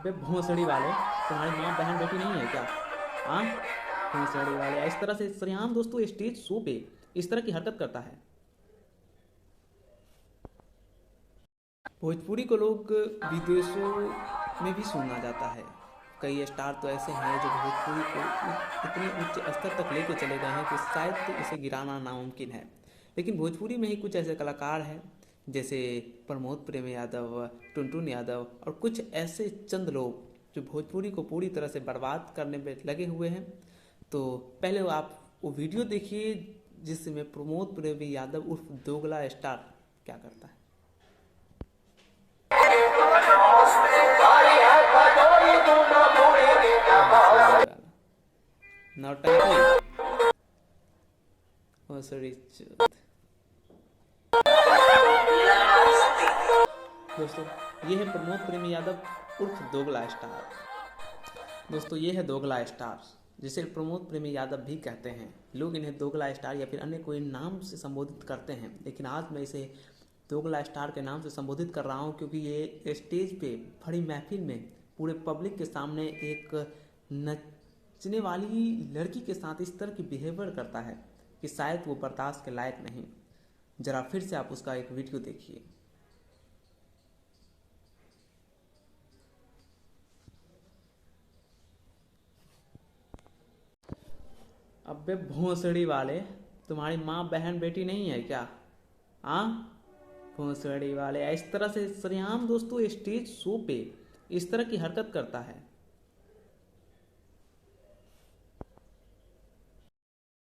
अबे भोंसड़ी वाले, तुम्हारी माँ बहन बेटी नहीं है क्या? हाँ, भोंसड़ी वाले, इस तरह से सरेआम दोस्तों स्टेज शो पे इस तरह की हरकत करता है। भोजपुरी को लोग विदेशों में भी सुना जाता है। कई स्टार तो ऐसे हैं जो भोजपुरी को इतने उच्च स्तर तक लेके चले गए हैं कि शायद तो इसे गिराना नामुमकिन है। लेकिन भोजपुरी में ही कुछ ऐसे कलाकार हैं जैसे प्रमोद प्रेम यादव, टुनटुन यादव और कुछ ऐसे चंद लोग जो भोजपुरी को पूरी तरह से बर्बाद करने में लगे हुए हैं। तो पहले आप वो वीडियो देखिए जिसमें प्रमोद प्रेम यादव उर्फ दोगला स्टार क्या करता है। नौटंकी भोसड़ी चूत। दोस्तों ये है प्रमोद प्रेम यादव उर्फ दोगला स्टार। दोस्तों ये है दोगला स्टार जिसे प्रमोद प्रेमी यादव भी कहते हैं। लोग इन्हें दोगला स्टार या फिर अन्य कोई नाम से संबोधित करते हैं, लेकिन आज मैं इसे दोगला स्टार के नाम से संबोधित कर रहा हूँ क्योंकि ये स्टेज पे बड़ी महफिल में पूरे पब्लिक के सामने एक नचने वाली लड़की के साथ इस तरह की बिहेवियर करता है कि शायद वो बर्दाश्त के लायक नहीं। जरा फिर से आप उसका एक वीडियो देखिए। अबे भोंसड़ी वाले, तुम्हारी माँ बहन बेटी नहीं है क्या? हाँ, भोंसड़ी वाले, इस तरह से सरेआम दोस्तों स्टेज शो पे इस तरह की हरकत करता है।